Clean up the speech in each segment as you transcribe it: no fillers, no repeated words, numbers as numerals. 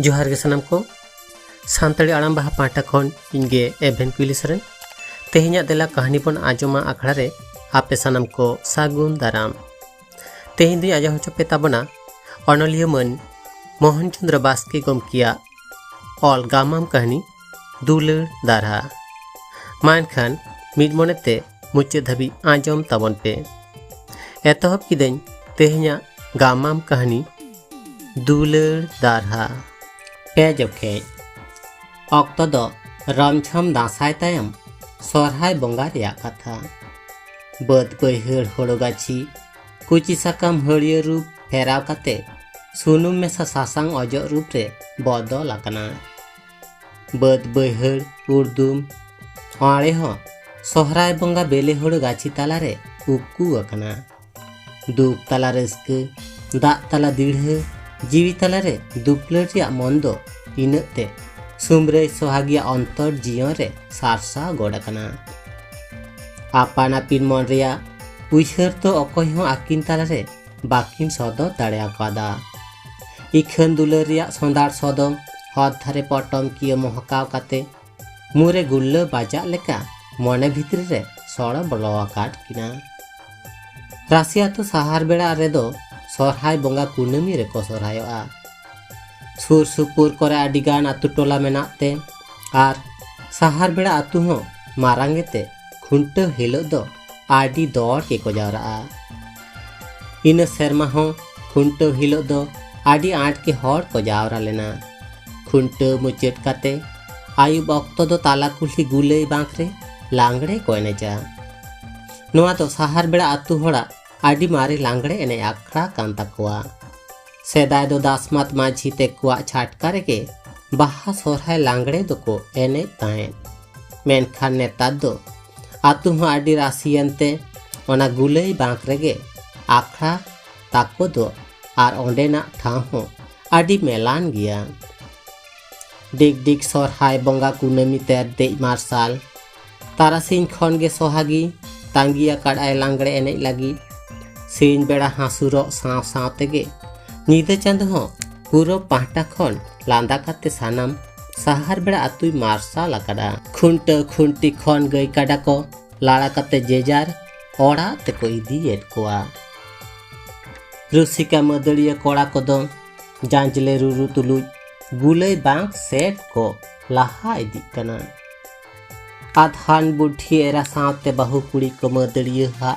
जोहार गे सानाम को सानताड़ी आड़ाम बाहा पाटा खन इनगे एभेन कुइली सरेन तेहेन्या देला कहानी बन आजमा आखड़ा रे आपे सानाम को सागुन दाराम। तेहेन दिन आजा होचो पे ताबना अनलिया मन मोहन चंद्र बास्के गमकिया ऑल गामाम कहानी दुलड़ दारहा मान खान मिड मोनेते मुचे धाबी आजम ताबन पे एतहब किदें तेहेन्या गामाम कहानी दुलड़ दारहा पे जखे अक्तो दो रमझम दासाय तायम सोरहाय बंगा रिया कथा बद बैहड़ होड़ो गाछी कुची साकाम हरियर रूप फेराव काते सुनुम मेसा सासांग अजो रूप रे बदल आकना बद बैहड़ उर्दुम आड़े हो सोहराय बंगा बेले होड़ो गाछी तालारे उक्कू आकना दुख ताला रस्के दाग ताला दीढ़ जीवी तालारे दुपलर रिया मंदो इनते सुमरे सोहागिया अंतर जीवन रे सारसा गोड़ाकना आपाना पिन मन रिया उइहर तो अकय हो आकिन तालारे बाकिन सदो दाड़ेया कादा इखन दुलर रिया सोंदार सदो हद धारे पटम किया महकाव काते मुरे गुल्ल बाजा लेका मने भितरी रे सड़ बलवा काट किना रासिया तो सहार बेड़ा रेदो सोरहाय बंगा कुनमी रे को सोरहायोआ सुर सुपुर करे आडिगान आतु टोला मेनाते आर सहार बेड़ा आतु हो मारांगेते खुंटो हिलो दो आडी दौड़ के को जावरा इन सेरमा हो खुंटो हिलो दो आडी आठ के हड़ को जावरा लेना खुंटो मुचेट काते आयुब अक्तो दो ताला कुल्ही गुले बांकरे लांगड़े को एनेजा नोआ तो सहार बेड़ा आतु होड़ा आडी मारे लांगड़े एने आखड़ा कान तकवा सेदाय दो दासमत माझी ते कुआ छाटकारे के बाहा सोरहाय लांगड़े दो को एने ताएं मेनखान नेता दो आतु हो आडी रासियनते ओना गुलई बांक रेगे आखड़ा ताको दो आर ओंडेना ठाव हो आडी मेलान गिया डिग डिग सोरहाय बंगा कुनमी तेर दे मार्साल तारासिन खन गे सोहागी तांगिया काडाय लांगड़े एने लगी सीन बेड़ा हासुरो साव साव तेगे नीदे चंद हो पूरो पाहटा खन लांदा काते सानाम सहार बेड़ा आतुई मार्साल आकादा खुंट खुंटी खन गई काडा को लाड़ा काते जेजार ओड़ा ते को इदीएट कोआ रुसिका मदड़िया कोड़ा को दो जांजले रुरु तुलुई गुलई बांक सेट को लाहा इदी कना आधान बुढ़ी एरा सावते बहु कुड़ी को मदड़िया हा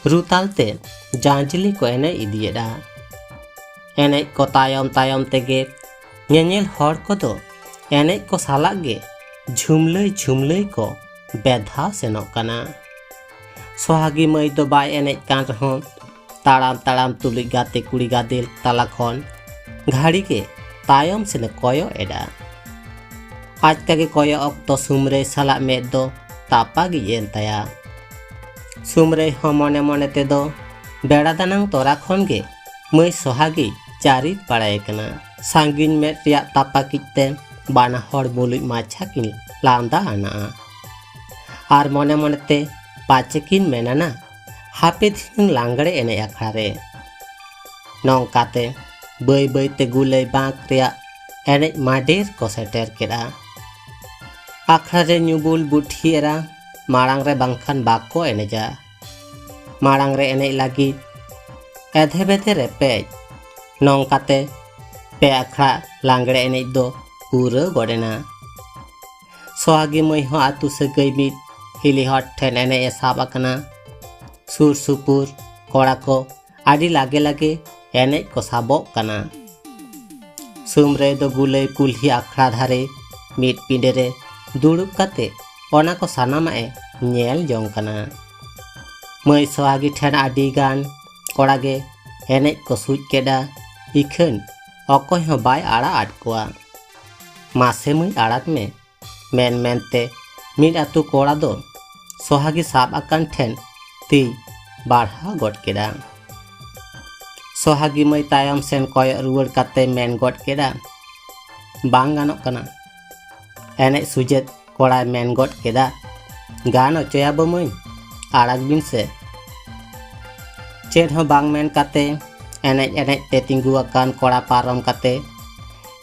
रुतालते जांजली को एने इदिएडा एने को तायम तायम तेगे नेनेल हड़ को दो एने को सालागे झुमलई झुमलई को बेधा सेनोक कना सोहागी मई दो बाय एने कान रहो ताड़ाम ताड़ाम तुलुई गाते कुड़ी गादेल ताला खन घाड़ी के तायम सेने कोयो एडा आज का के कोयो अक्तो सुमरे साला में दो तापा गियेन ताया सुमरे हो मने मने ते दो बेड़ा दानांग तोरा खन गे मई सोहागी चारित पड़ाए कना सांगिन में रिया तापा किते बाना हड़ मुलुई माछा किन लांदा आना आर मने मने ते पाचे किन मेनाना हापे दिन लांगड़े एने अखाड़े नौकाते बई बई ते गुलई बांक रिया एने माडेर को सेटेर केड़ा आखड़ा रे न्यूबुल बुढ़ी एरा माड़ांग रे बांखान बाको एनेजा माड़ांग रे एने लगी एधे बेधे रे पेज नौकाते पे आखड़ा लांगड़े एने दो पूरा गोडेना सोहागी मई हो आतु से गई मिट हिली हट ठेन एने साब आकना सुर सुपुर कोड़ा को आडी लागे लागे एने को साबोक कना सुमरे दो गुले कुल्ही आखड़ा धारे मिट पिंडे रे दुड़ुब काते ओना को सानामा ए नेल जोंग कना मई सोहागी ठेन आडी गान कोड़ागे एने को सुज केडा इखन अकय हो बाय आड़ा आटकोआ मासे मई आड़ात में मेन मेनते मिड आतु कोड़ा दो सोहागी साब आकान ठेन ती बाढ़ा गोट केडा सोहागी मई तायम सेन कोय रुवर काते मेन गोट केडा बांग गानोक कना एने सुजेत कोड़ा मेन गोट केडा गान अचोया बमई आड़ाक बिन से चेड हो बांग मेन काते एने एने ते तिंगु आकान कोड़ा पारम काते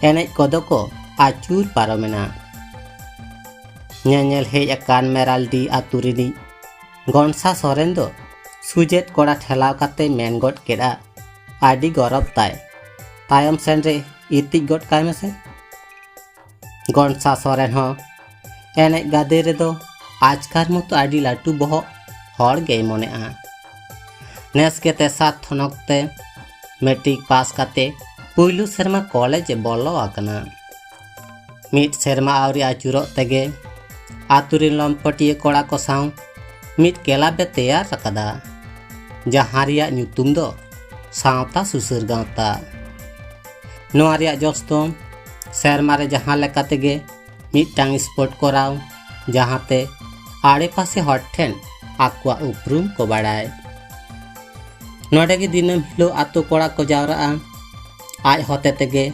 एनेज कोदो को आचूर पारोमेना ñeñel hej akan Meraldi atu rini Gonsa Soren do sujet koड़ा ठेलाव काते मेन गड केड़ा आदि गरब ताय तायम सेन रे इतिक गड काय मेसे Gonsa Soren हो एनेज गादे रे दो आजकार मतो आदि लाटू बहो हर गे मने आ नेस के तेसात थनकते मैट्रिक पास काते पुइलु सेरमा कॉलेज बोलो आकना मिट सेरमा आवरी आचुरो तेगे आतुरिन लम्पटिये कोड़ा को साव मिट केलाबे तैयार रकदा जहां रिया ᱧᱩᱛᱩᱢ दो सावता सुसुर गावता नोआ रिया जोस दो सेरमा रे जहां लेका तेगे मिटटांग स्पोर्ट कोराव जहांते आड़े पासे हर ठेन आकुआ उपरुम को बाड़ाय नोडे गे दिनम हिलो आतु कोड़ा को जावरा आज होते तेगे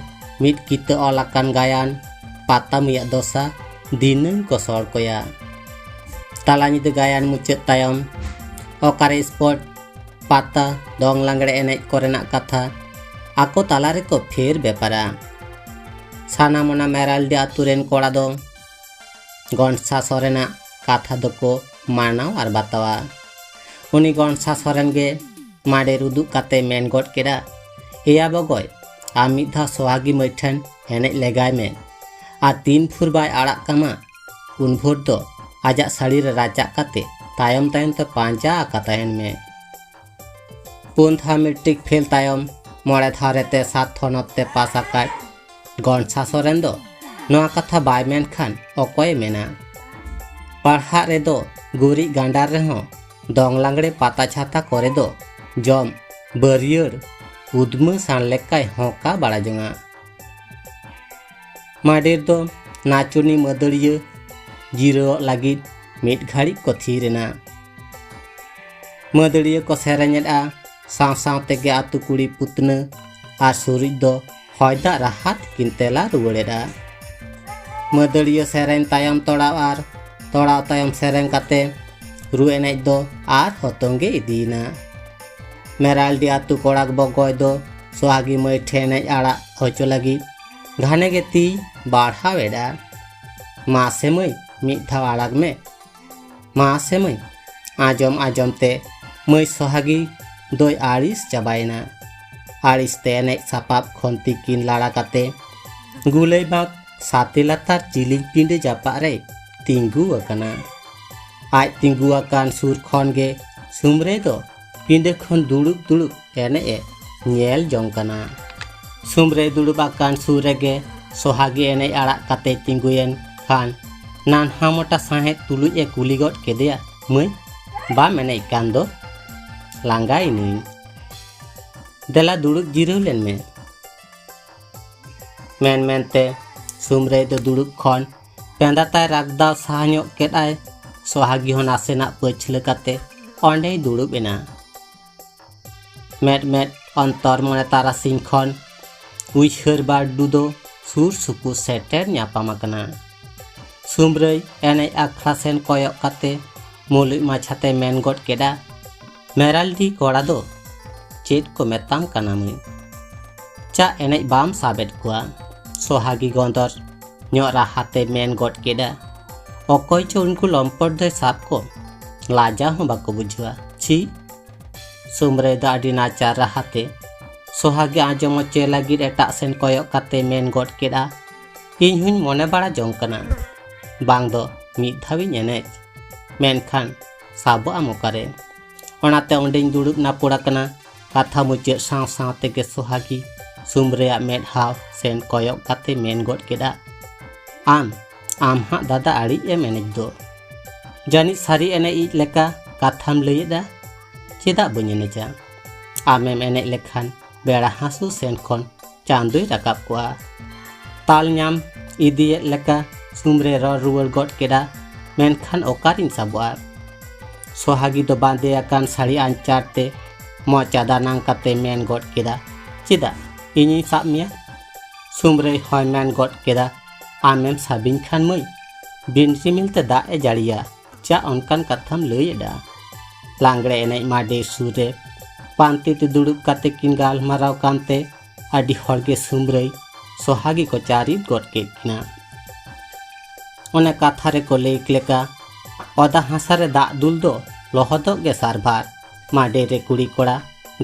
मिट कित ओलाकान गायान पाता मिया दोसा दिनम को सर कोया ताला निद गायान मुचाद तायम ओकारे स्पोर्ट पाता दोंग लांगड़े एनेज कोरेना कथा आको ताला रे को फेर बेपारा सानामोना मेराल्डी आतुरेन कोड़ा दो Gonsa Sorena कथा दो को मानाव आर बातावा उनी Gonsa Soren गे माडे रुदु काते मेन गड केड़ा एया बगय आमिद धा सोहागी मैठन एनेज लेगाय में आ 3 फुर बाय आड़ाक कामा उन भोर दो आजा साड़ी रे राजा काते तायम तायम ते पांजा आकातायन में पुन था मैट्रिक फेल तायम मोड़े थारे ते 7 थनत ते पास आकाय Gonsa Soren दो नोआ कथा बाय मेन खान अकय मेना पढ़ा रे दो गुरी गांडार रे हो दोंग लांगड़े पाता छाता करे दो जम बरियर उद्म सान लेकाय होका बाड़ा जंगा माडेर दो नाचुनी मदड़िय जिरो लागिद मिट घाड़ी को थीरेना मदड़िय को सेरेñेदा साव साव तेगे आतु कुड़ी पुतने आ सुरिज दो हयदा राहत किनतेला रुवड़ेदा मदड़िय सेरेñ तायम तोड़ाव तायम सेरेñ काते रु एनेज दो आर हतंगे इदीना मेराल्डी आतु कोड़ाक बगय दो सोहागी मैठे एनेज आड़ा होचो लगी घाने गे ती बाढ़ावेदा मासे मै मिद धाव आड़ाग में मासे मै आजम आजम ते मै सोहागी दोय आड़िस चाबायना आड़िस ते एनेज सापाब खन्ती किन लाड़ा काते गुलै बाग साते लातार चिलिंग पिंडे जापा रे तिंगु अकना आज तिंगु अकान सुर खन गे सुमरे दो पिंडे खन दुड़ुब दुड़ुब एने ए ñेल जंग कना सुमरे दुड़ुब अकान सुर गे सोहागी एने आड़ा काते तिंगुयन खान नानहा मोटा साहे तुलुज ए कुली गड केदेया मै बा मेने कान दो लांगाई नुई देला दुड़ुब जिरौ लेन में मेन मेनते सुमरे दो दुड़ुब खन पेंदाताय रागदाव साहन्यो केदाय सोहागी हो नासेना पछले काते ओंडे दुड़ुब एना मेट मेट अंतर मने तारासिंग खन उइहर बाडू दो सुर सुपु सेटेर न्यापाम आकना सुमरे एने आखड़ा सेन कयक काते मुलुग माछाते मेन गड केदा मेराल्डी कोड़ा दो चेद को मेताम काना मै चा एने बाम साबेद कुआ सोहागी गोंदर ᱧᱚᱜ राहाते मेन गड केदा अकय चो उनको लम्पट दे साब को लाजा हो बाको बुझुआ छी सुमरे दा आदि नाचार राहाते सोहागी आजम चे लागिद एटा सेन कयक काते मेन गड केदा इन हुन मने बाड़ा जंग कना बांग दो मिद धावी एनेज मेनखान साबो आमोकारे ओनाते ओंडेñ दुड़ुब ना पोड़ा कना कथा मुचाद साव साव तेगे सोहागी सुमरे मेड हाव सेन कयक काते मेन गड केदा आम हाँ दादा आड़ी ए मेनेज दो जानी सारी एने इज लेका काथाम लैदा चेदा बन एनेजा आमेम एनेज लेखान बेड़ा हासु सेन खन चांदोय राकाब कोआ ताल नाम इदिये लेका सुमरे रुवाल गड केदा मेनखान ओकारिन साबोआ सोहागी दो बांदे आकान साड़ी आंचार ते मोचा दानांग काते मेन गड केदा चेदा इनी साब मिया सुमरे हय मेन गड केदा आमेम साबिन खान मै बिन रिमिल ते दा ए जाड़िया चा अनकान कथाम लैदा लांगड़े एनेज माडे सुरे पांति ते दुड़ुब काते किन गाल माराव कानते आदि हरगे सुमरे सोहागी को चारित गट केद किना ओने कथा रे को लैक लेका ओदा हासा रे दाग दुल दो लहदोग गे सारभार माडे रे कुड़ी कोड़ा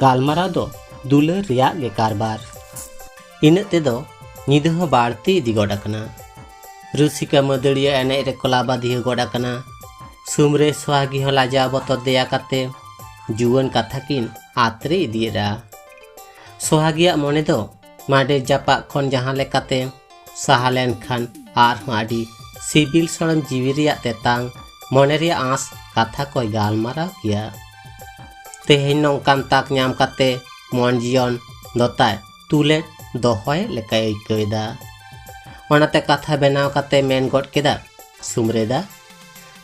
गालमाराव दो दुलार रियाग गे कारबार इना तेदो निदा हो बाड़ती इदी गड आकना रुसिका मदड़िया एने रे कोलाबा दिह गड आकना सुमरे सोहागी हो लाजा बतर देया काते जुवन कथा किन आतरे इदियरा सोहागिया मने दो माडे जापा खन जहां लेकाते साहा लेन खान आरहों आडी सिबिल सड़म जीवी रिया तेतांग मने रिया आस कथा कोई गालमाराव किया तेहेन नोंकान ताक ᱧᱟᱢ काते मन जियन दोताय तुले दोहय लेकाय अइकवेदा ओनाते कथा बेनाव काते मेन गड केदा सुमरेदा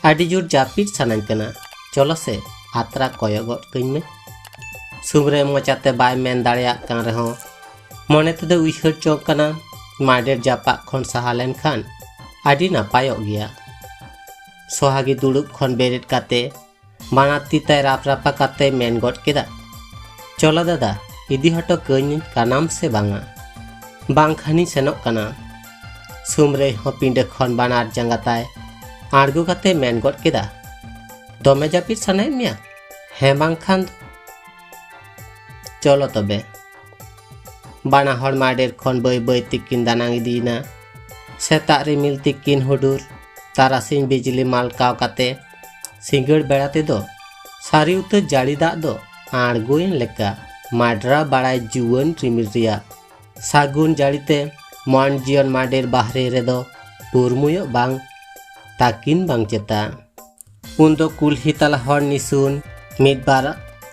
आडी जुर जापिद सानाñ कना चलो से आत्रा कय गड कइñ में सुमरे मोचाते बाय मेन दाड़ेया कान रेहों मने तेदो उइहर चोक कना माडेर जापा खन साहा लेन खान आडी नापायोग गिया सोहागी दुड़ुब खन बेरेद काते बाना तीताय राप रापा काते मेन गड केदा चलो दादा इदी हटो कइñ कानाम से बांगा बांग खानी सेनोग कना सुमरे हो पिंडे खन बानार जांगाताय आड़गो काते मेन गड केदा दमे जापिद सानाय मिया हे बांग खान चलो तबे बाना हर माडेर खन बय बय तिकिन दानांग इदीना सेताग रिमिल तिकिन हुडुर तारासिन बिजली मालकाव काते सिंगड़ बेड़ा तेदो सारी उतर जाड़ी दाग दो आड़गोयन लेका माड्रा बाड़ाय जुवन रिमिल रिया सागुन जाड़ीते मन जियन माडेर बाहरे रेदो पुरमुयो बांग ताकिन बांग चेता उन्दो कुल्ही तला हर निसुन मिद बार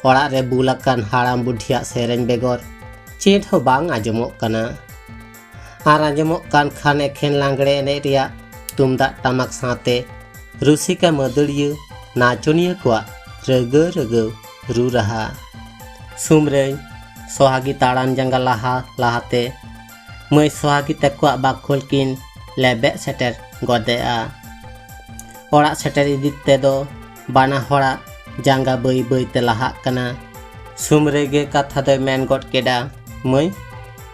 ओड़ा रे बुलाकान हाड़ाम बुढ़िया सेरेन बेगर चेड हो बांग आजमोग कना आर आजमोग कान खान एखेन लांगड़े एनेज रिया तुमदाग टामाक साथे रुसिका मदड़िया नाचनिया को रगो रगो रू रहा सुमरे सोहागी ताड़ाम जंगा लाहा लाहाते मई सोहागी तेको बाखोल किन लेबे सेटर गदेआ ओड़ा सेटर इदी तेदो बाना होड़ा जांगा बई बई ते लाहा कना सुमरे गे कथा दो मेन गड केदा मई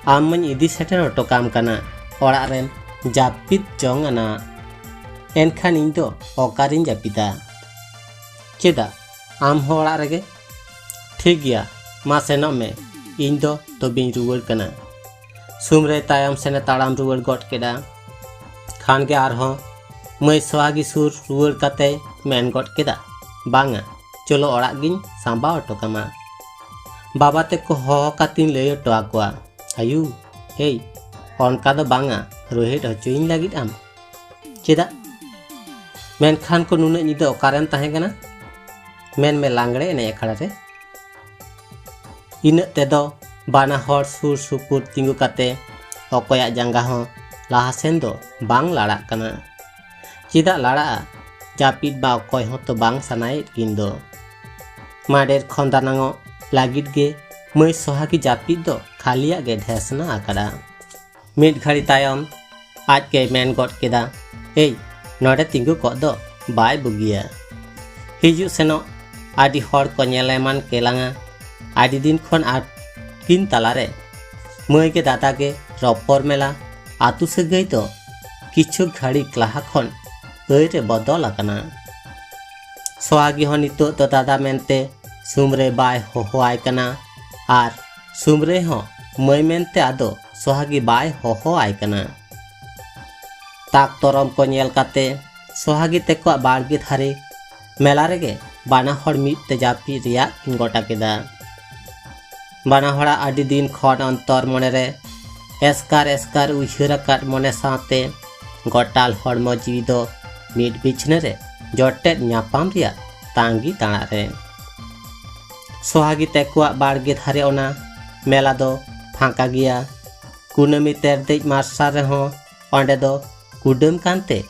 आम मई इदी सेटर ओटोकाम कना ओड़ा रेन जापिद जंग आना एनखान इन दो ओकारिन जापिदा चेदा आम हो ओड़ा रेगे ठीक गया मा सेनोग में इन दो तोबिन रुवाड़ कना सुमरे तायम सेने ताड़ाम रुवाड़ गड केदा खान के आरहों मई सोहागी सुर रुवाड़ काते मेन गड केदा बांगा चलो ओड़ा गिन सांबा ओटोकामा बाबा तेको होहो कातिन लई ओटो आकोआ आयु हे ओनका दो बांगा रोहित हचुइन लागिद आम चेदा मेन खान को नुना निदा ओकारेम ताहे कना मेन में लांगड़े एने अखाड़ा रे इना तेदो बाना हर सुर सुपुर तिंगु काते अकोया जांगा हो लाहा सेन दो बांग लाड़ा कना चेदा लाड़ा जापिद बा अकोय हो तो बांग सानाय किन दो माडेर खंदानांगो लागिद गे मई सोहागी जापिद दो खालिया गे ढेसना आकाड़ा मिड घड़ी तायम आज के मेन गड केदा ए नोडे तिंगु को दो बाय बुगिया हिजु सेनो आदि हर को नेलेमान केलांगा आदि दिन खन आ किन तालारे मई के दादा के रपर मेला आतु से गई तो किछु घड़ी क्लाहा खन रे बदल आकना सोहागी हो नितो तो दादा मेनते सुमरे बाय होहोआय कना आर सुमरे हो मई मेनते आदो सोहागी बाय होहोआय कना ताक तरम को नेल काते सोहागी तेको बाड़गे धारे मेला रेगे बाना हर मिद ते जापी रिया किन गोटा केदा बाना हड़ा आदि दिन खन अंतर मने रे एस्कार एस्कार उइहर आकाद मने साथे गोटाल हड़मो जीवी दो मिड बिछने रे जटेद ᱧᱟᱯᱟᱢ रिया तांगी ताणा रे सोहागी तेको बाड़गे धारे ओना मेला दो फांका गिया कुनामी तेरदेज मार्सा रे हो ओंडे दो कुडम कानते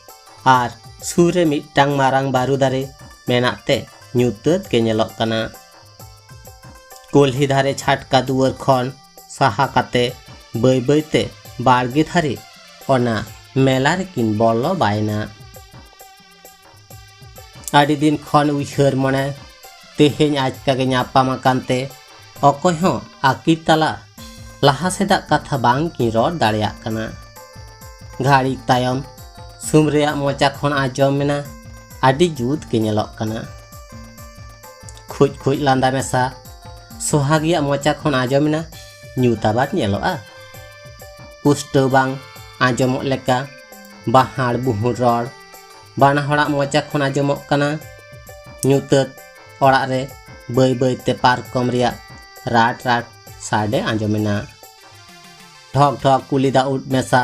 आर सुरे मिटांग मारांग बारू दारे मेनाते ᱧᱩᱛᱟᱹᱛ गे नेलोग कना कोल्ही धारे छाटका दुआर खन साहा काते बई बईते बाड़गे धारे ओना मेला रे किन बोलो बायना आदि दिन खन उइहर मने तेहेñ आजका गे ᱧᱟᱯᱟᱢ आकानते अकोय हो आकिर तला लाहा सेदाग कथा बांग की रॉड दाड़ेयाग कना। घाड़ी तायम सुमरेया मोचा खन आजम मेना आदि जुद के नेलोग कना। खुज खुज लांदा मेसा सोहागिया मोचा खन आजम मेना ᱧᱩᱛᱟᱵᱟᱫ ᱧᱮᱞᱚᱜᱼᱟ। ᱯᱩᱥᱴᱟᱹᱣ ᱵᱟᱝ ᱟᱸᱡᱚᱢᱚᱜ ᱞᱮᱠᱟ ᱵᱟᱦᱟᱲ ᱵᱩᱦᱩᱲ ᱨᱚᱲ ᱵᱟᱱᱟ ᱦᱚᱲᱟᱜ ᱢᱚᱪᱟ ᱠᱷᱚᱱ ᱟᱸᱡᱚᱢᱚᱜ ᱠᱟᱱᱟ। ᱧᱩᱛᱟᱹᱛ ᱚᱲᱟᱜ ᱨᱮ ᱵᱟᱹᱭ ᱵᱟᱹᱭᱛᱮ ᱯᱟᱨᱠᱚᱢ ᱨᱮᱭᱟᱜ ᱨᱟᱴ ᱨᱟᱴ ᱥᱟᱰᱮ ᱟᱸᱡᱚᱢᱮᱱᱟ। ঢক ঢক ᱠᱩᱞᱤ ᱫᱟᱩᱫ ᱢᱮᱥᱟ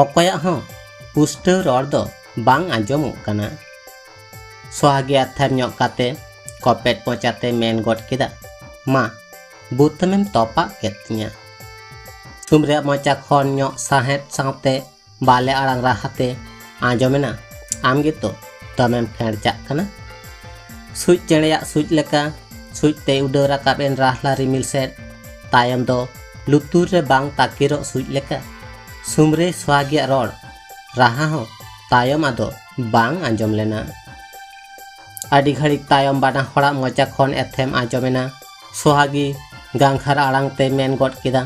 ᱚᱠᱚᱭᱟᱜ ᱦᱚᱸ ᱯᱩᱥᱴᱟᱹᱣ ᱨᱚᱲ ᱫᱚ ᱵᱟᱝ ᱟᱸᱡᱚᱢᱚᱜ ᱠᱟᱱᱟ। ᱥᱚᱦᱟᱜᱤᱭᱟ ᱛᱷᱮᱢ ᱧᱚᱜ ᱠᱟᱛᱮ ᱠᱚᱯᱮᱫ ᱢᱚᱪᱟᱛᱮ ᱢᱮᱱ ᱜᱚᱫ ᱠᱮᱫᱟ, ᱢᱟ ᱵᱩᱛᱟᱹᱢᱮᱢ ᱛᱚᱯᱟᱜ ᱠᱮᱫ ᱛᱤᱧᱟ। ᱥᱩᱢᱨᱮᱭᱟᱜ ᱢᱚᱪᱟ ᱠᱷᱚᱱ ᱧᱚᱜ ᱥᱟᱦᱮᱫ ᱥᱟᱶᱛᱮ ᱵᱟᱞᱮ ᱟᱲᱟᱝ ᱨᱟᱦᱟᱛᱮ ᱟᱸᱡᱚᱢᱮᱱᱟ, ᱟᱢ ᱜᱮᱛᱚ ᱫᱚᱢᱮᱢ ᱯᱷᱮᱸᱰᱪᱟᱜ ᱠᱟᱱᱟ। ᱥᱩᱡ ᱪᱮᱬᱮᱭᱟᱜ ᱥᱩᱡ ᱞᱮᱠᱟ ᱥᱩᱡ ᱛᱮ ᱩᱰᱟᱹᱣ ᱨᱟᱠᱟᱵ ᱮᱱ ᱨᱟᱦᱞᱟ ᱨᱤᱢᱤᱞ ᱥᱮᱫ। ᱛᱟᱭᱚᱢ ᱫᱚ ᱞᱩᱛᱩᱨ ᱨᱮ ᱵᱟᱝ ᱛᱟᱠᱮᱨᱚᱜ ᱥᱩᱡ ᱞᱮᱠᱟ ᱥᱩᱢᱨᱮ ᱥᱚᱦᱟᱜᱤᱭᱟᱜ ᱨᱚᱲ ᱨᱟᱦᱟ ᱦᱚᱸ ᱛᱟᱭᱚᱢ ᱟᱫᱚ ᱵᱟᱝ ᱟᱸᱡᱚᱢ ᱞᱮᱱᱟ। ᱟᱹᱰᱤ ᱜᱷᱟᱹᱲᱤᱡ ᱛᱟᱭᱚᱢ ᱵᱟᱱᱟ ᱦᱚᱲᱟᱜ ᱢᱚᱪᱟ ᱠᱷᱚᱱ ᱮᱛᱷᱮᱢ ᱟᱸᱡᱚᱢᱮᱱᱟ। ᱥᱚᱦᱟᱜᱤ ᱜᱟᱝᱠᱷᱟᱨ ᱟᱲᱟᱝ te ᱢᱮᱱ ᱜᱚᱫ ᱠᱮᱫᱟ,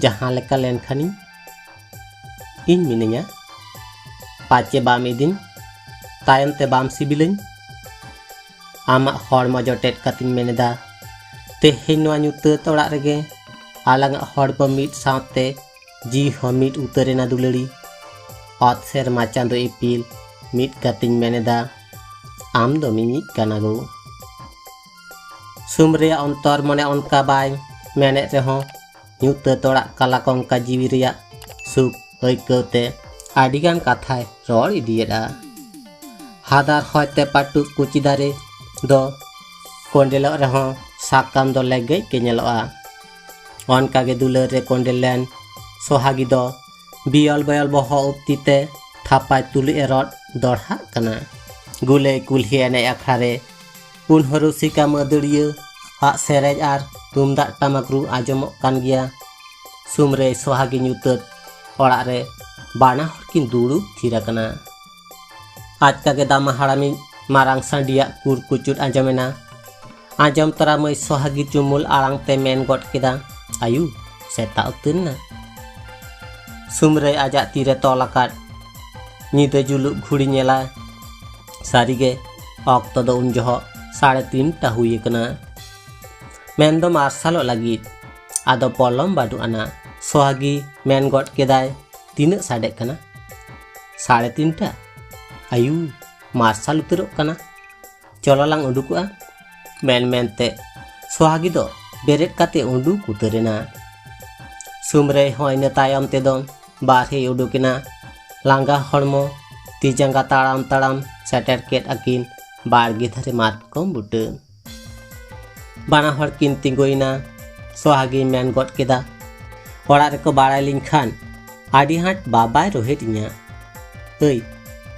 ᱡᱟᱦᱟᱸ ᱞᱮᱠᱟ ᱞᱮᱱᱠᱷᱟᱱᱤᱧ ᱤᱧ ᱢᱤᱱᱟᱹᱧᱟ, ᱯᱟᱪᱮ ᱵᱟᱢ ᱤᱫᱤᱧ, ᱛᱟᱭᱚᱢ ᱛᱮ ᱵᱟᱢ ᱥᱤᱵᱤᱞᱟᱹᱧ। ᱟᱢᱟᱜ ᱦᱚᱲᱢᱚ ᱡᱚᱴᱮᱫ ᱠᱟᱛᱮᱧ ᱢᱮᱱᱮᱫᱟ, ᱛᱮᱦᱮᱧ ᱱᱚᱣᱟ ᱧᱩᱛᱟᱹᱛ ᱚᱲᱟᱜ ᱨᱮᱜᱮ ᱟᱞᱟᱝᱟᱜ ᱦᱚᱲᱢᱚ ᱢᱤᱫ ᱥᱟᱶᱛᱮ ᱡᱤᱣᱤ ᱦᱚᱸ ᱢᱤᱫ ᱩᱛᱟᱹᱨᱮᱱᱟ ᱫᱩᱞᱟᱹᱲᱤ। ᱚᱛ ᱥᱮᱨᱢᱟ ᱪᱟᱸᱫᱳ ᱤᱯᱤᱞ ᱢᱤᱫ ᱠᱟᱛᱮᱧ ᱢᱮᱱᱮᱫᱟ, ᱟᱢ ᱫᱚ ᱢᱤᱧᱤᱡ ᱠᱟᱱᱟ ᱜᱳ। ᱥᱩᱢᱨᱮᱭᱟᱜ ᱚᱱᱛᱚᱨ ᱢᱚᱱᱮ ᱚᱱᱠᱟ ᱵᱟᱭ ᱢᱮᱱᱮᱫ ᱨᱮᱦᱚᱸ ᱧᱩᱛᱟᱹᱛ ᱚᱲᱟᱜ ᱠᱟᱞᱟ ᱠᱚᱝᱠᱟ ᱡᱤᱣᱤ ᱨᱮᱭᱟᱜ ᱥᱩᱠ ᱟᱹᱭᱠᱟᱹᱣ ᱛᱮ ᱟᱹᱰᱤᱜᱟᱱ ᱠᱟᱛᱷᱟᱭ ᱨᱚᱲ ᱤᱫᱤᱭᱮᱫᱼᱟ। ᱦᱟᱫᱟᱨ ᱦᱚᱭᱛᱮ ᱯᱟᱹᱴᱩᱵ ᱠᱩᱪᱤ ᱫᱟᱨᱮ ᱫᱚ ᱠᱚᱸᱰᱮᱞᱚᱜ ᱨᱮᱦᱚᱸ ᱥᱟᱠᱟᱢ ᱫᱚ ᱞᱮᱜᱮᱡ ᱜᱮ ᱧᱮᱞᱚᱜᱼᱟ। ᱚᱱᱠᱟᱜᱮ ᱫᱩᱞᱟᱹᱲ ᱨᱮ ᱠᱚᱸᱰᱮᱞ ᱞᱮᱱ ᱥᱚᱦᱟᱜᱤ ᱫᱚ ᱵᱤᱭᱚᱞ ᱵᱚᱭᱚᱞ ᱵᱚᱦᱚᱜ ᱩᱯᱛᱤ ᱛᱮ ᱛᱷᱟᱯᱟᱭ ᱛᱩᱞᱩᱡ ᱮ ᱨᱚᱲ ᱫᱚᱲᱦᱟᱜ ᱠᱟᱱᱟ। ᱜᱩᱞᱟᱹᱭ ᱠᱩᱞᱦᱤ ᱮᱱᱮᱡ ᱟᱠᱷᱲᱟ ᱨᱮ ᱯᱩᱱ ᱨᱩᱥᱤᱠᱟ ᱢᱟᱹᱫᱟᱹᱲᱤᱭᱟᱹ ᱟᱜ ᱥᱮᱨᱮᱧ ᱟᱨ ᱛᱩᱢᱫᱟᱜ ᱴᱟᱢᱟᱠ ᱨᱩ ᱟᱸᱡᱚᱢᱚᱜ ᱠᱟᱱ ᱜᱮᱭᱟ। ᱥᱩᱢᱨᱮ ᱥᱚᱦᱟᱜᱤ ᱧᱩᱛᱟᱹᱛ ᱚᱲᱟᱜ ᱨᱮ ᱵᱟᱱᱟ ᱦᱚᱲ ᱠᱤᱱ ᱫᱩᱲᱩᱵ ᱛᱷᱤᱨ ᱟᱠᱟᱱᱟ। ᱟᱪᱠᱟᱜᱮ ᱫᱟᱢᱟ ᱦᱟᱲᱟᱢᱤᱡ ᱢᱟᱨᱟᱝ ᱥᱟᱺᱰᱤᱭᱟᱜ ᱠᱩᱨᱠᱩᱪᱩᱫ ᱟᱸᱡᱚᱢᱮᱱᱟ। ᱟᱸᱡᱚᱢ ᱛᱚᱨᱟ ᱢᱟᱹᱭ ᱥᱚᱦᱟᱜᱤ ᱪᱩᱢᱩᱞ ᱟᱲᱟᱝ ᱛᱮ ᱢᱮᱱ ᱜᱚᱫ ᱠᱮᱫᱟ, ᱟᱭᱩ ᱥᱮᱛᱟᱜ ᱩᱛᱟᱹᱨᱱᱟ। ᱥᱩᱢᱨᱮ ᱟᱡᱟᱜ ᱛᱤᱨᱮ ᱛᱚᱞ ᱟᱠᱟᱫ ᱧᱤᱫᱟᱹ ᱡᱩᱞᱩᱜ ᱜᱷᱩᱲᱤ ᱧᱮᱞᱟᱭ। ᱥᱟᱹᱨᱤᱜᱮ ᱚᱠᱛᱚ ᱫᱚ ᱩᱱ ᱡᱚᱦᱚᱜ 3:30 ᱦᱩᱭ ᱟᱠᱟᱱᱟ। ᱢᱮᱱᱫᱚ ᱢᱟᱨᱥᱟᱞᱚᱜ ᱞᱟᱹᱜᱤᱫ, ᱟᱫᱚ ᱯᱚᱞᱚᱢ ᱵᱟᱹᱱᱩᱜ ᱟᱱᱟ। ᱥᱚᱦᱟᱜᱤ ᱢᱮᱱ ᱜᱚᱫ ᱠᱮᱫᱟᱭ, ᱛᱤᱱᱟᱹᱜ ᱥᱟᱰᱮᱜ ᱠᱟᱱᱟ? 3:30? ᱟᱭᱩ ᱢᱟᱨᱥᱟᱞ ᱩᱛᱟᱹᱨᱚᱜ ᱠᱟᱱᱟ, ᱪᱚᱞᱚ ᱞᱟᱝ ᱩᱰᱩᱠᱚᱜᱼᱟ। ᱢᱮᱱ ᱢᱮᱱᱛᱮ ᱥᱚᱦᱟᱜᱤ ᱫᱚ ᱵᱮᱨᱮᱫ ᱠᱟᱛᱮ ᱩᱰᱩᱠ ᱩᱛᱟᱹᱨᱮᱱᱟ। ᱥᱩᱢᱨᱮ ᱦᱚᱸ ᱤᱱᱟᱹ ᱛᱟᱭᱚᱢ ᱛᱮᱫᱚ ᱵᱟᱨᱦᱮ ᱩᱰᱩᱠᱮᱱᱟ। ᱞᱟᱸᱜᱟ ᱦᱚᱲᱢᱚ ᱛᱤ ᱡᱟᱸᱜᱟ ᱛᱟᱲᱟᱢ ᱛᱟᱲᱟᱢ ᱥᱮᱴᱮᱨ ᱠᱮᱫ ᱟᱹᱠᱤᱱ ᱵᱟᱲᱜᱮ ᱫᱷᱟᱨᱮ ᱢᱟᱛᱠᱚᱢ ᱵᱩᱴᱟᱹ। ᱵᱟᱱᱟ ᱦᱚᱲ ᱠᱤᱱ ᱛᱤᱸᱜᱩᱭᱮᱱᱟ। ᱥᱚᱦᱟᱜᱤ ᱢᱮᱱ ᱜᱚᱫ ᱠᱮᱫᱟ, ᱚᱲᱟᱜ ᱨᱮᱠᱚ ᱵᱟᱲᱟᱭ ᱞᱤᱧ ᱠᱷᱟᱱ ᱟᱹᱰᱤ ᱦᱟᱸᱴ ᱵᱟᱵᱟᱭ ᱨᱳᱦᱮᱫ ᱤᱧᱟ। ᱟᱹᱭ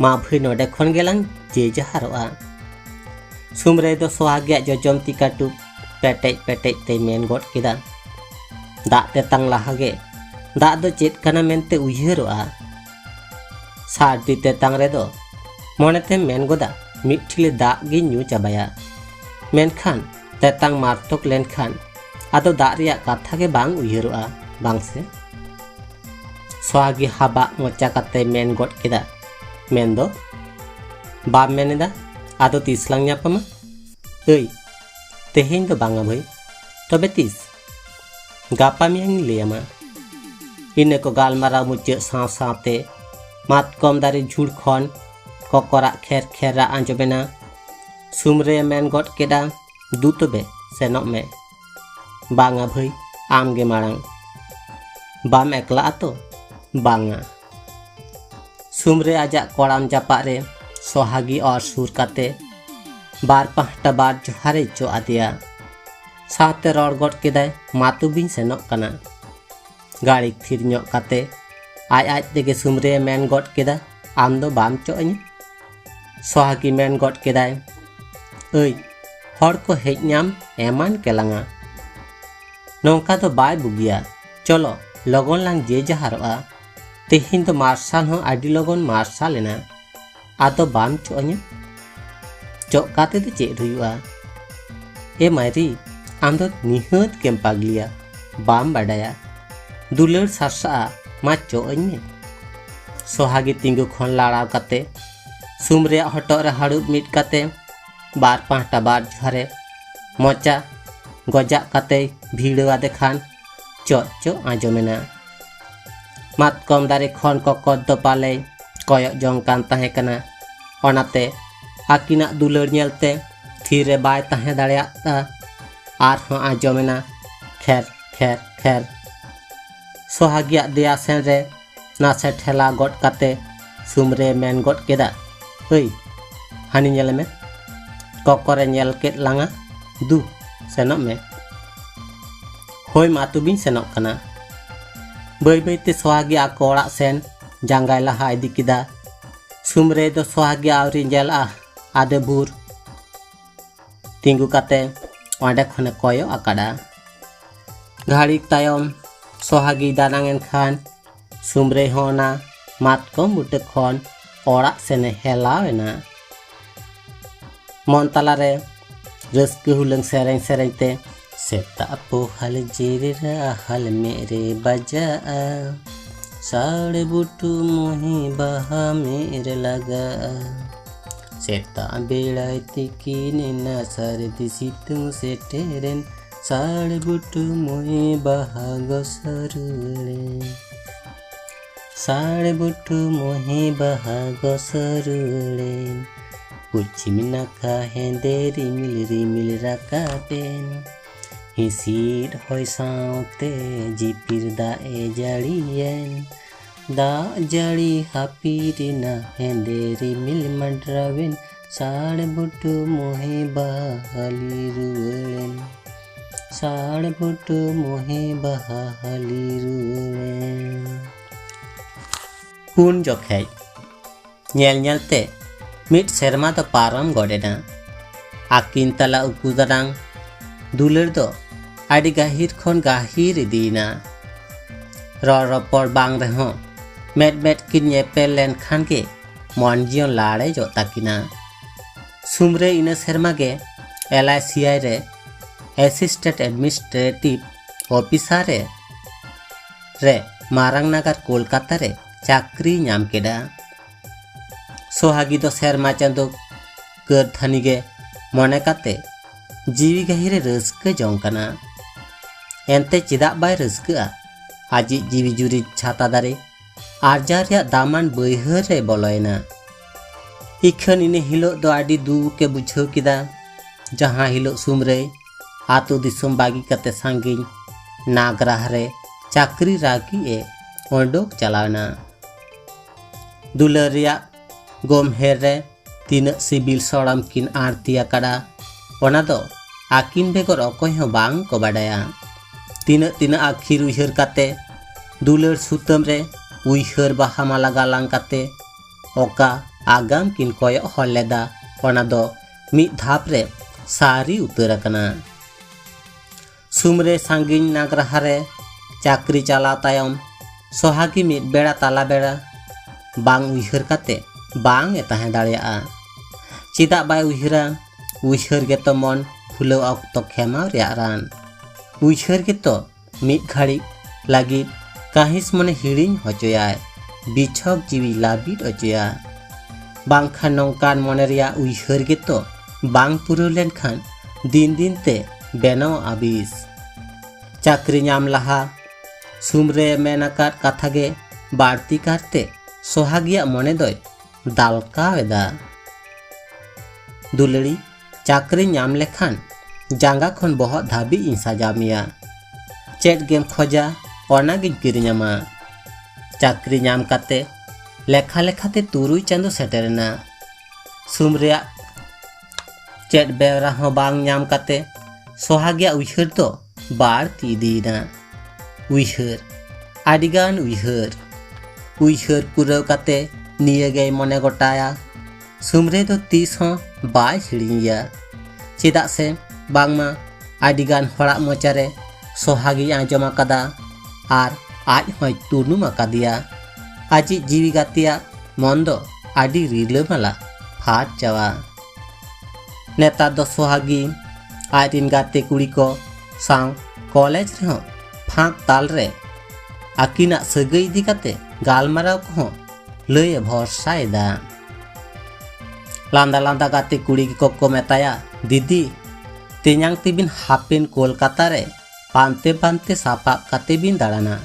ᱢᱟ ᱵᱷᱟᱹᱭ ᱱᱚᱰᱮ ᱠᱷᱚᱱ ᱜᱮᱞᱟᱝ ᱡᱮᱡᱟᱦᱟᱨᱚᱜᱼᱟ। ᱥᱩᱢᱨᱮ ᱫᱚ ᱥᱚᱦᱟᱜᱤᱭᱟᱜ ᱡᱚᱡᱚᱢ ᱛᱤ ᱠᱟᱹᱴᱩᱵ ᱯᱮᱴᱮᱡ ᱯᱮᱴᱮᱡ ᱛᱮ ᱢᱮᱱ ᱜᱚᱫ ᱠᱮᱫᱟ, ᱫᱟᱜ ᱛᱮᱛᱟᱝ ᱞᱟᱦᱟᱜᱮ ᱫᱟᱜ ᱫᱚ ᱪᱮᱫ ᱠᱟᱱᱟ ᱢᱮᱱᱛᱮ ᱩᱭᱦᱟᱹᱨᱚᱜᱼᱟ। ᱥᱟᱨᱫᱤ ᱛᱮᱛᱟᱝ ᱨᱮᱫᱚ ᱢᱚᱱᱮᱛᱮᱢ ᱢᱮᱱ ᱜᱚᱫᱟ ᱢᱤᱫ ᱴᱷᱤᱞᱤ ᱫᱟᱜ ᱜᱤᱧ ᱧᱩ ᱪᱟᱵᱟᱭᱟ। ᱢᱮᱱᱠᱷᱟᱱ ᱛᱮᱛᱟᱝ ᱢᱟᱨᱛᱚᱠ ᱞᱮᱱᱠᱷᱟᱱ ᱟᱫᱚ ᱫᱟᱜ ᱨᱮᱭᱟᱜ ᱠᱟᱛᱷᱟ ᱜᱮ ᱵᱟᱝ ᱩᱭᱦᱟᱹᱨᱚᱜᱼᱟ, ᱵᱟᱝ ᱥᱮ? ᱥᱚᱦᱟᱜᱤ ᱦᱟᱵᱟᱜ ᱢᱚᱪᱟ ᱠᱟᱛᱮ ᱢᱮᱱ ᱜᱚᱫ ᱠᱮᱫᱟ, ᱢᱮᱱᱫᱚ ᱵᱟᱢ ᱢᱮᱱᱮᱫᱟ ᱟᱫᱚ ᱛᱤᱥ ᱞᱟᱝ ᱧᱟᱯᱟᱢᱟ? ᱟᱹᱭ ᱛᱮᱦᱮᱧ ᱫᱚ ᱵᱟᱝᱟ ᱵᱷᱟᱹᱭ, ᱛᱚᱵᱮ ᱛᱤᱥ? ᱜᱟᱯᱟ ᱢᱮᱭᱟᱝ ᱤᱧ ᱞᱟᱹᱭᱟᱢᱟ। ᱤᱱᱟᱹ ᱠᱚ ᱜᱟᱞᱢᱟᱨᱟᱣ ᱢᱩᱪᱟᱹᱫ ᱥᱟᱶ ᱥᱟᱶᱛᱮ ᱢᱟᱛᱠᱚᱢ ᱫᱟᱨᱮ ᱡᱷᱩᱲ ᱠᱷᱚᱱ ᱠᱚᱠᱚᱨᱟᱜ ᱠᱷᱮᱨ ᱠᱷᱮᱨ ᱨᱟᱜ ᱟᱸᱡᱚᱢᱮᱱᱟ। ᱥᱩᱢᱨᱮ ᱢᱮᱱ ᱜᱚᱫ ᱠᱮᱫᱟ, ᱫᱩ ᱛᱚᱵᱮ ᱥᱮᱱᱚᱜ ᱢᱮ। ᱵᱟᱝᱟ ᱵᱷᱟᱹᱭ ᱟᱢᱜᱮ ᱢᱟᱲᱟᱝ। ᱵᱟᱢ ᱮᱠᱞᱟᱜᱼᱟ ᱛᱚ? ᱵᱟᱝᱟ। ᱥᱩᱢᱨᱮ ᱟᱡᱟᱜ ᱠᱚᱲᱟᱢ ᱡᱟᱯᱟᱜ ᱨᱮ ᱥᱚᱦᱟᱜᱤ ᱚᱨ ᱥᱩᱨ ᱠᱟᱛᱮ ᱵᱟᱨ ᱯᱟᱦᱴᱟ ᱵᱟᱨ ᱡᱚᱦᱟᱨᱮ ᱪᱚᱜ ᱟᱫᱮᱭᱟ। ᱥᱟᱶᱛᱮ ᱨᱚᱲ ᱜᱚᱫ ᱠᱮᱫᱟᱭ, ᱢᱟ ᱛᱚᱵᱮᱧ ᱥᱮᱱᱚᱜ ᱠᱟᱱᱟ। ᱜᱟᱹᱲᱤ ᱛᱷᱤᱨ ᱧᱚᱜ ᱠᱟᱛᱮ ᱟᱡ ᱛᱮᱜᱮ ᱥᱩᱢᱨᱮ ᱢᱮᱱ ᱜᱚᱫ ᱠᱮᱫᱟ, ᱟᱢ ᱫᱚ ᱵᱟᱢ ᱪᱚᱜ ᱟᱹᱧᱟ? ᱥᱚᱦᱟᱜᱤ ᱢᱮᱱ ᱜᱚᱫ ᱠᱮᱫᱟᱭ, ᱟᱹᱭ ᱦᱚᱲ ᱠᱚ ᱦᱮᱡ ᱧᱟᱢ ᱮᱢᱟᱱ ᱠᱮᱞᱟᱝᱟ, ᱱᱚᱝᱠᱟ ᱫᱚ ᱵᱟᱭ ᱵᱩᱜᱤᱭᱟ। ᱪᱚᱞᱚ ᱞᱚᱜᱚᱱ ᱞᱟᱝ ᱡᱮᱡᱟᱦᱟᱨᱚᱜᱼᱟ। ᱛᱮᱦᱮᱧ ᱫᱚ ᱢᱟᱨᱥᱟᱞ ᱦᱚᱸ ᱟᱹᱰᱤ ᱞᱚᱜᱚᱱ ᱢᱟᱨᱥᱟᱞ ᱮᱱᱟ। ᱟᱫᱚ ᱵᱟᱢ ᱪᱚᱜ ᱟᱹᱧᱟ? ᱪᱚᱜ ᱠᱟᱛᱮ ᱫᱚ ᱪᱮᱫ ᱦᱩᱭᱩᱜᱼᱟ? ᱮ ᱢᱟᱭᱨᱤ ᱟᱢ ᱫᱚ ᱱᱤᱦᱟᱹᱛ ᱜᱮᱢ ᱯᱟᱜᱽᱞᱤᱭᱟ, बाम बाडाया दुलर सारसा माचो अने सोहागी तिंगु खन लाड़ाव काते सुमरे हटो रे हाड़ुब मिट काते बार पाहटा बार झरे मोचा गजा काते भीड़ आदे खान चो चो आजमेना मातकम दारे खन को दो पाले कयक जंग कान ताहे कना ओनाते आकिना दुलर नेलते थीरे बाय ताहे दाड़ेयाता आरहों आजमेना खेर खेर खेर सोहागिया देया सेन रे नासे ठेला गट काते सुमरे मेन गट केदा ओई हानि नेल में ककरे नेल केद लांगा दु सेनक में होय मातु बिन सेनक कना बै बैते सोहागिया को ओड़ा सेन जांगाय लहा इदी किदा सुमरे दो सोहागिया आवरी नेला आदे बुर तिंगु काते ओंडे खने कयो आकाडा घाड़ीक तायम सोहागी दानांगेन खान सुमरे होना मातकम बुटे खन ओड़ा सेने हेलावेना मन तालारे रस्के हुलंग सेरें सेरेंते सेता पोहल जीरे हल मेरे बजा साड़े बुटू मोही बहा मेरे लगा सेता बेड़ाइती कीने ना सरदी सितुं से टेरेन साड़े बुटू मोही बहा गोसरुले साड़े बुटू मोही बहा गोसरुले कुछ मिनाका हेंदे रिमिल राकाबेन हिसीर होय साउते जिपिर दाए जाड़ियेन दा जाड़ी हापीरिना हेंदे रिमिल मंडरावेन साड़े बुटू मोहे बहाली रुवेन साड़े बुटू मोहे बहाली रुवेन पुन जोखे नेल नेलते मिट सेरमा तो पारम गडेना आकिन तला उकुदारांग दुलर दो आदि गाहिर खन गाहिर इदीना रपड़ बांग रहो मेट मेट किन येपेल लेन खान के मन जियन लाड़े जो ताकिना सुमरे इन सेरमा के LICI रे असिस्टेंट एडमिनिस्ट्रेटिव ऑफिसर रे मारांग नगर कोलकाता रे चाकरी नाम केदा सोहागी दो सेरमा चांदो कर थानिगे मने काते जीवी गहिरे रस्के जंकना एंते चिदा बाय रस्का आजि जीवी जुरी छाता दारे आरजार दामान बैहर रे बोलयना इखन इने हिलो दो आदि दु के बुझाव किदा जहां हिलो सुमरे आतो दिसम बागी काते सांगिन नागराह रे चाकरी रागी ए ओंडोक चलावना दुलरिया गोम हेर रे तीन सिबिल सड़म किन आरती आकाड़ा ओना दो आकिन बेगर अकय हो बांग को बाडाया तीन तीन आखिर उइहर काते दुलर सुतम रे उइहर बाहा माला गालांग काते ओका आगाम किन कय हलेदा ओना दो मिद धाप रे सारी उतर कना सुमरे सांगिन नागराहा रे चाकरी चला तायम सोहागी मिद बेड़ा ताला बेड़ा बांग उइहर काते बांग ए ताहे दाड़ेया चिदा बाय उइहरा उइहर गे तो मन खुलो अक्तो खेमा रे रान उइहर गे तो मिद घाड़ी लागी काहिस मने हिड़िन हचोयाय बिछक जीवी लाबिद अचोया बांखान नंकान मने रिया उइहर गे तो बांग पुरो लेन खान दिन दिन ते बेनाव आबिस चाकरी नाम लहा सुमरे मेनाकात कथा गे बाड़ती करते सोहागिया मने दोय दालकावेदा दुलड़ी चाकरी नाम लेखान जांगा खन बहुत धाबी इन साजामिया चेट गेम खोजा ओना गिन किरिनामा चाकरी नाम काते लेखा लेखाते तुरुई चांदो सेटेरना सुमरिया चेट बेवरा हो बांग नाम काते सोहागिया उइहर तो बाड़ती दीना उइहर आदिगान उइहर उइहर पुरव काते निये गए मने गोटाया सुमरे दो तीस हो बाय हिड़िया चिदा से बांगमा आदिगान हड़ा मोचारे सोहागी आंजम आकादा आर आज होय तुनुम आकादिया आजि जीवी गातिया मन दो आदि रिलामाला फाट जावा नेता दो सोहागी आजिन गाते कुड़ी को सांग कॉलेज रे फाँक ताल रे आकिना सगई इदी काते गालमाराव को लय भरसायदा। लांदा लांदा गाते कुड़ी को मेताया दीदी तेजांग तेबिन हापेन कोलकाता रे पानते पानते सापाब काते बिन दाड़ाना।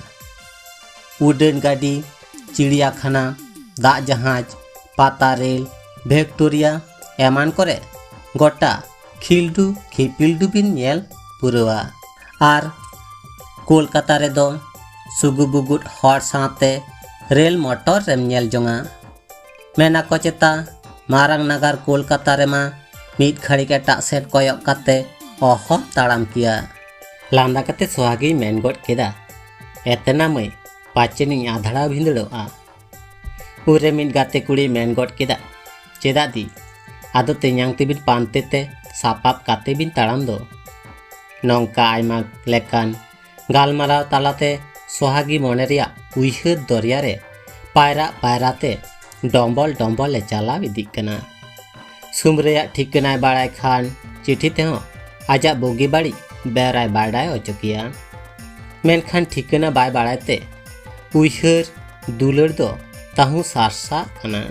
उड़न गाड़ी, चिड़ियाखाना, दाग जहाज, पाता रेल, विक्टोरिया एमान करे गोटा खिलडू खिपिलडू बिन नेल पुरवा। आर कोलकाता रे दो सुगुबुगुट हर साथे रेल मोटर रेम नेल जोंगा। मेना को चेता मारांग नगर कोलकाता रेमा मीट खड़ी के एटाग सेट कोयक काते अहम ताड़ाम किया। लांदा काते सोहागी मेन गड केदा एतना मई पाचेनी आधड़ा भिंदड़ोआ। उरे मीट गाते कुड़ी मेन गड केदा चेदा दी आदो तेजांग तेबिन पानते ते सापाब काते बिन ताड़ाम दो। नौका आयमा लेकान गालमाराव तालाते सोहागी मोने रिया उइहर दरिया रे पायरा पायराते डम्बल डम्बल ले चलाव इदिक कना। सुमरेया ठिकानाय बाड़ाय खान चिठी तेहो आजा बोगी बाड़ी बेराय बाड़ाय ओचकिया। मेनखान ठिकाना बाय बाड़ायते उइहर दुलड़ दो ताहू सारसा कना।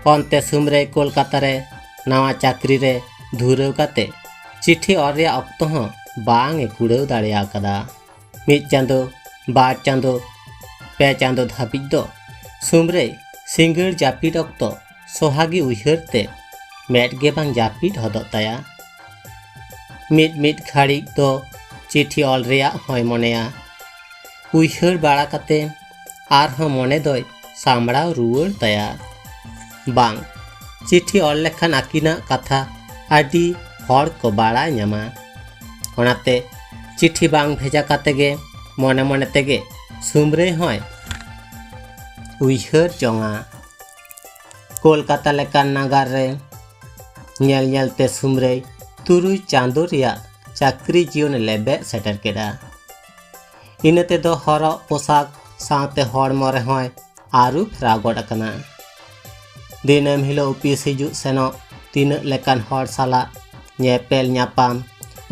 अन्ते सुमरे कोलकाता रे नवा चाकरी रे धुरव काते चिठी और रिया अक्तो हो बांग ए कुड़ाव दाड़ेया कदा। मिद चांदो बार चांदो पे चांदो धाबिज दो सुमरे सिंगड़ जापिद अक्तो सोहागी उइहरते मेट गे बांग जापिद हदोग ताया। मिद मिद घाड़ी दो चिठी ऑल रिया होय मोनेया। उइहर बाड़ा काते आरहों मोने दोय सामड़ाव रुवाड़ ताया। बांग चिठी ऑल लेखान आकिना कथा आदि हर को बाड़ा न्यामा। ओनाते चिठी बांग भेजा काते गे मोने मोने तेगे सुमरे होय उइहर जोंगा। कोलकाता लेकान नगर रे नेल नेलते सुमरे तुरुई चांदो रिया चाकरी जीवन लेबे सेटर केदा। इनते दो हरक पोशाक साथे हड़मो रे होय आरु फेराव गड अकना। दिनम हिलो ऑफिस हिजुग सेनो तीना लेकान हड़ साला नेपेल न्यापाम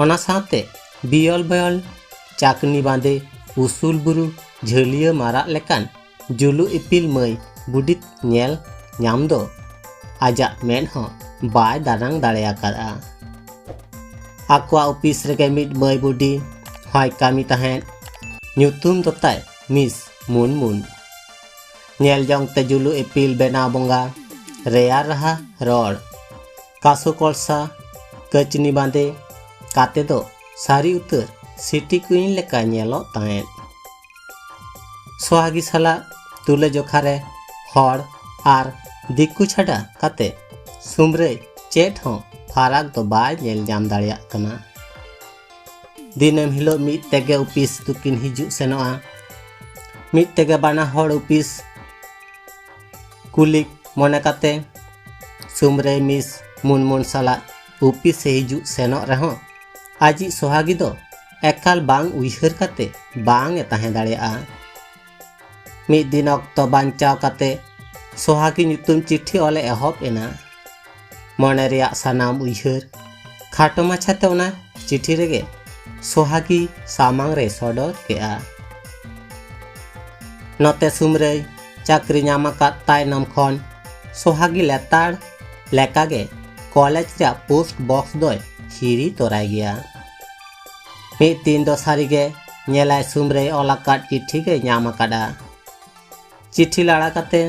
ओना साथे बियल बयल चाकनी बांधे उसूल बुरु झलिया मारा लेकान जुलु इपिल मई बुडित नेल ᱧᱟᱢ ᱫᱚ ᱟᱡᱟᱜ ᱢᱮᱫ ᱦᱚᱸ ᱵᱟᱭ ᱫᱟᱱᱟᱝ ᱫᱟᱲᱮ ᱟᱠᱟᱫᱟ। ᱟᱠᱚᱣᱟᱜ ᱚᱯᱷᱤᱥ ᱨᱮᱜᱮ ᱢᱤᱫ ᱢᱟᱹᱭ ᱵᱩᱰᱷᱤ ᱦᱚᱸᱭ ᱠᱟᱹᱢᱤ ᱛᱟᱦᱮᱸᱫ। ᱧᱩᱛᱩᱢ ᱫᱚ ᱛᱟᱭ ᱢᱤᱥ ᱢᱩᱱᱢᱩᱱ। ᱧᱮᱞ ᱡᱚᱝ ᱛᱮ ᱡᱩᱞᱩ ᱤᱯᱤᱞ ᱵᱮᱱᱟᱣ ᱵᱚᱸᱜᱟ ᱨᱮᱭᱟᱲ ᱨᱟᱦᱟ ᱨᱚᱲ ᱠᱟᱥᱩ ᱠᱚᱞᱥᱟ ᱠᱟᱹᱪᱱᱤ ᱵᱟᱸᱫᱮ ᱠᱟᱛᱮ ᱫᱚ ᱥᱟᱹᱨᱤ ᱩᱛᱟᱹᱨ ᱥᱤᱴᱤ ᱠᱩᱭᱤᱱ ᱞᱮᱠᱟ ᱧᱮᱞᱚᱜ ᱛᱟᱦᱮᱸᱫ। सोहागी साला तुले जोखा रे हड़ आर दिक्कु छाड़ा काते सुमरे चेट हों फाराग तो बाय नेल जाम दाड़िया कना। दिनम हिलो मिद तेगे ऑफिस दुकिन हिजुग सेनोआ। मिद तेगे बाना हड़ ऑफिस कुलिक मोने काते सुमरे मिस मुनमुन साला ऑफिस से हिजुग सेनोग रेहों आजी सोहागी दो एकाल बांग उइहर काते बांग ए ताहें दाड़िया। मिद दिन अक्तो बांचाव काते सोहागी ᱧᱩᱛᱩᱢ चिट्ठी ऑले एहब एना। मोने रिया सानाम उइहर खाटो माछाते ओना चिट्ठी रेगे सोहागी सामांग रे सडर केआ। नते सुमरे चाकरी ᱧᱟᱢ ᱟᱠᱟᱫ तायनम खन सोहागी लेताड़ लेकागे कॉलेज रे पोस्ट बॉक्स दोय हिरी तोराय गया। मिद दिन दो सारीगे नेलाय सुमरे ऑलाकाद चिट्ठी गे ᱧᱟᱢ आकादा। चिट्ठी लाड़ा काते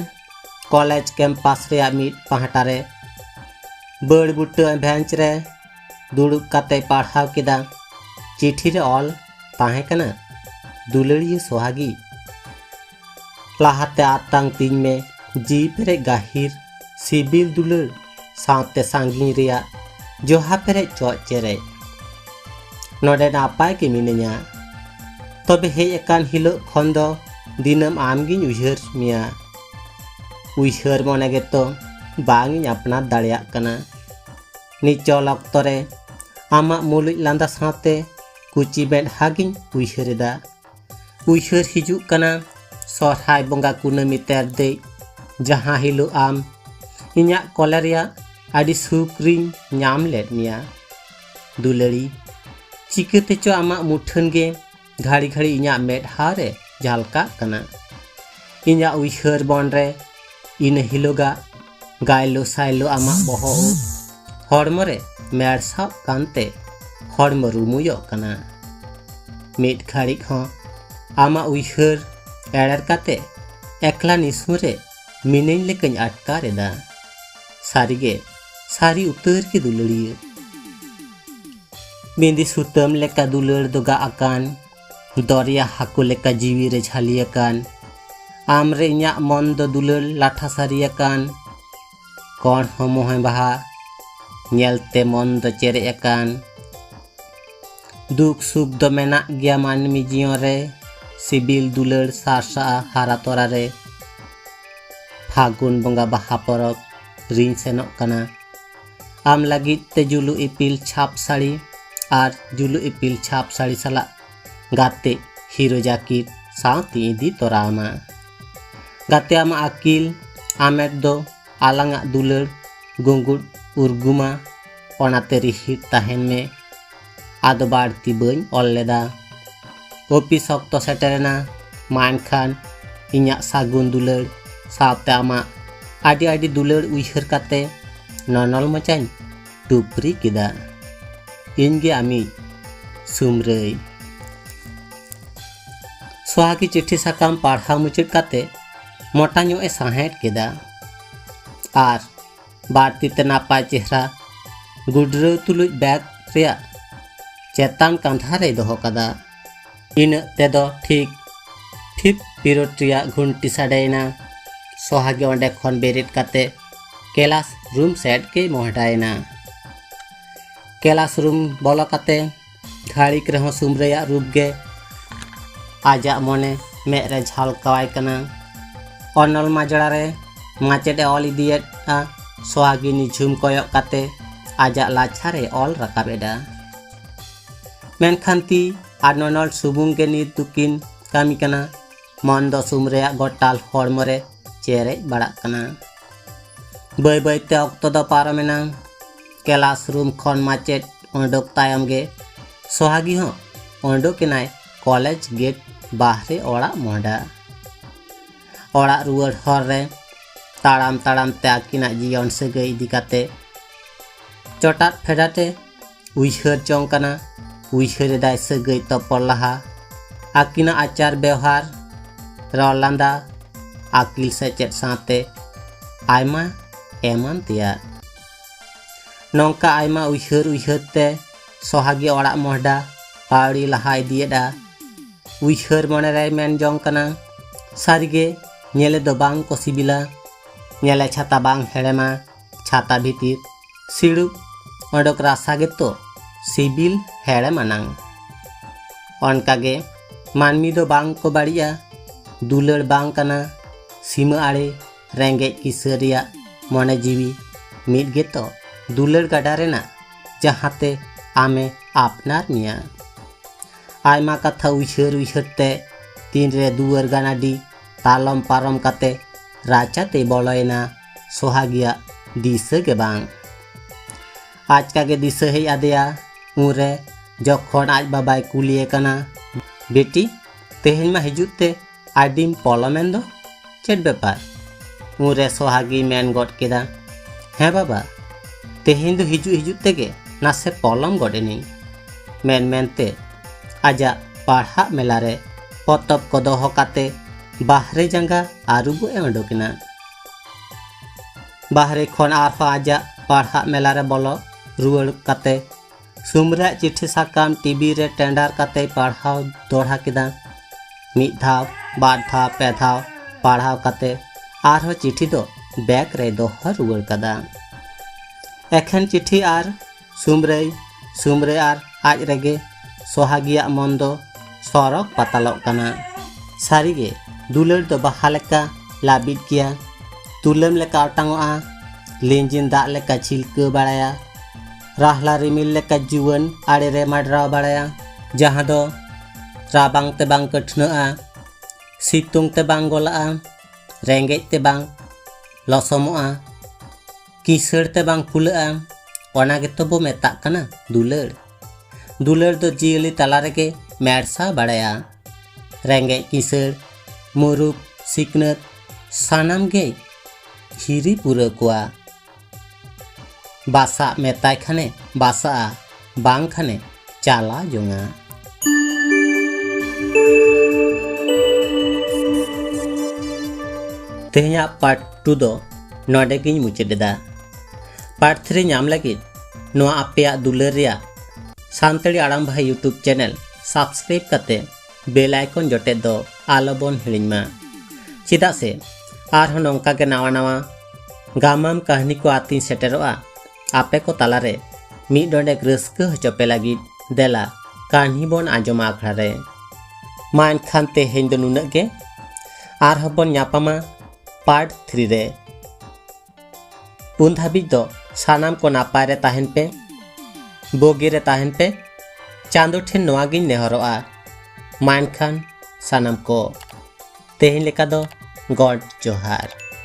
कॉलेज कैंपस रे मिड पहाटा रे बड़ बुट्टा बेंच रे दुड़ुब काते पढ़ाव केदा। चिट्ठी रे ऑल ताहे कना दुलड़िया सोहागी लाहाते आतंग तीन में जीप रे गाहिर सिबिल दुलड़ साथे सांगिन रिया जोहा पेरे चोचेरे नोडे नापाय के मिनया। तबे हे एकान हिलो खन दो दिनम आमगिन उइहर मिया। उइहर मोने गेतो बांगिन अपना दाड़िया कना। निचल अक्तो रे आमा मुलुज लांदा साथे कुची बेड हागिन उइहरेदा। उइहर हिजुग कना सोरहाय बंगा कुनामी तेरदे जहां हिलो आम इन्या कॉलेरिया आदि सुक्रिन ᱧᱟᱢ लेद मिया। दुलड़ी चिकाते चो आमा मुठन गे घाड़ी घाड़ी इन्या मेदहा रे झालका कना इन्या उइहर बन रे इन हिलोगा गायलो साइलो आमा बहो हड़मो रे मेड़सा कानते हड़मो रुमुयो कना मिट घाड़ी हो आमा उइहर एड़र काते एकला निसु रे मिनें लेकन अटकारेदा सारीगे सारी उतर की दुलड़िए बिंदी सुतम लेका दुलड़ दोगा आकान दरिया हाकु लेका जीवी रे झालियाकान आमरे इन्या मन दो दुलड़ लाठा सारियाकान कौन हो मोहे बहा नेलते मन दो चेरे अकान दुख सुख दो मेना गया मानमी जियों रे सिबिल दुलड़ सारसा हारा तोरा रे फागुन बंगा बहा परब रिन सेनोक कना आम लगी ते जुलु इपिल छाप साड़ी और जुलु इपिल छाप साड़ी सला गाते हीरो जाकिर साथी इदी तोरामा गाते आमा अकिल आमेट दो आलांगा दुलड़ गुंगुड़ उर्गुमा ओनाते रिहिट ताहेन में आदो बाड़ती बन ऑलेदा ऑफिस ऑक्तो सेटरेना मान खान इन्या सागुन दुलड़ सावते आमा आदि आदि दुलड़ उइहर काते ननल मचान टुपरी किदा इनगे आमी सुमरई सोहागी चिट्ठी साकाम पढ़ा मुचाद काते मोटा ए साहेट किदा आर बाड़ती ते नापाय चेहरा गुड्र तुलुज बैग रेया चेतान कांधा रे दोहो कदा इन तेदो ठीक फिफ पिरोट रिया घुंटी साडेना सोहागी ओंडे खन बेरेट काते क्लास रूम सेट के मोहडायना क्लास रूम बोलो काते घाड़ी रहो सुमरया रूप गे आजा मने मेद रे झालकावाय कना अनल माजड़ा रे माचेडे ऑल इदियेटा सोहागी निझुम कोयक काते आजा लाछा रे ऑल रकाबेदा मेनखान ती आर ननल सुबुंग गे नित दुकिन कामी कना मन दो सुमरया गोटाल हड़मो रे चेरे बड़ा कना बै बैते अक्तो दो पारमेना क्लास रूम खन माचेड ओंडोक तायम गे सोहागी हो ओंडोकिनाय कॉलेज गेट बाहरे ओड़ा मोहडा ओड़ा रुआड़ हर रे ताड़ाम ताड़ाम ते आकिना जीवन सगै इदी काते चटाट फेडाटे उइहर चोंग कना उइहर दाय सगै तोपर लाहा आकिना आचार व्यवहार रॉल लांदा आकिल सेचेद साथे आयमा एमान तिया नौका आयमा उइहर उइहर ते सोहागी ओड़ा मोहडा पाड़ी लहा इदियेदा उइहर मने रे मेन जोंग कना सारिगे नेले दो बांग को सिबिला नेले छाता बांग हेड़ेमा छाता भीतिर सिड़ुप ओडोक रासा गे तो सिबिल हेड़े मानांग ओनकागे मानमी दो बांग को बाड़िया दुलड़ बांग कना सीमा आड़े रेंगे किसरिया मने जीवी मिट गे तो दुलड़ गाडा रेना जहाते आमे आपनार मिया आयमा कथा उइहर उइहर ते तीन रे दुआर गानाडी तालम पारम काते राचा ते बोलोयना सोहागिया दिसे गे बांग आज का गे दिसे हे आदेया उरे जखन आज बाबाय कुलिए कना बेटी तेहेन मा हिजुते आडिम पॉलोमेन दो चेड बेपार उरे सोहागी मेन गड केदा हे बाबा तेहेन दो हिजु हिजु तेगे नासे पॉलम गडेनी मेन मेनते आजा पढ़ा मेलारे पतब को दोहो काते बाहरे जंगा आरुबो एंडोकिना बाहरे खन आरहो आजा पढ़ा मेलारे बोलो रुआड़ काते सुमरा चिट्ठी साकाम टीवी रे टेंडर काते पढ़ाव दोढ़ा किदा मिद धाव बार धाव पे धाव पढ़ाव काते आरहो चिट्ठी दो बैग रे दोहो रुआड़ कदा एखन चिट्ठी आर सुमरे आर आज रेगे सोहागिया मन दो सरक पातालोक कना सारिगे दुलड़ दो बाहा लेका लाबिद किया तुलम लेका अटांगोआ लेंजिन दाग लेका छिलका बाड़ाया राहला रिमिल लेका जुवन आड़े रे माडराव बाड़ाया जहां दो राबांग ते बांग कठनाआ सितुंग ते बांग गलाआ रेंगेज ते बांग लसमोआ किसड़ ते बांग फुलाआ ओना गेतो बो मेताक कना दुलड़ दुलार दो जियली तला रेगे मेरसा बाड़ाया रेंगे किसर मुरुक सिकनत सानाम गे हिरी पुरा कुआ बासा मेताय खाने बासा बांग खाने चाला जोंगा। तेहया पार्ट 2 दो नोडे गिन मुचादेदा। पार्ट 3 नाम लगी नोआ आपेया दुलार रिया सानताड़ी आड़ाम भाई यूट्यूब चैनल सब्सक्राइब करते बेल आइकन जोटे दो आलोबन हिड़िमा चेदा से आरहों नोंका के नावा नावा गामाम कहानी को आती सेटेरोआ आपे को तालारे मीड डोंडे रस्का हचोपे लगी देला कहानी बन आंजमा आखड़ा रे मा एनखान तेहेñ दो नुनाग गे आरहों बन ᱧᱟᱯᱟᱢᱟ पार्ट 3 रे उन धाबिज दो सानाम को नापाय रे ताहेन पे बोगे रे ताहेन पे चांदो ठेन नोआ गिन नेहरोआ मा एनखान सानाम को तेहेñ लेका दो गॉड जोहार।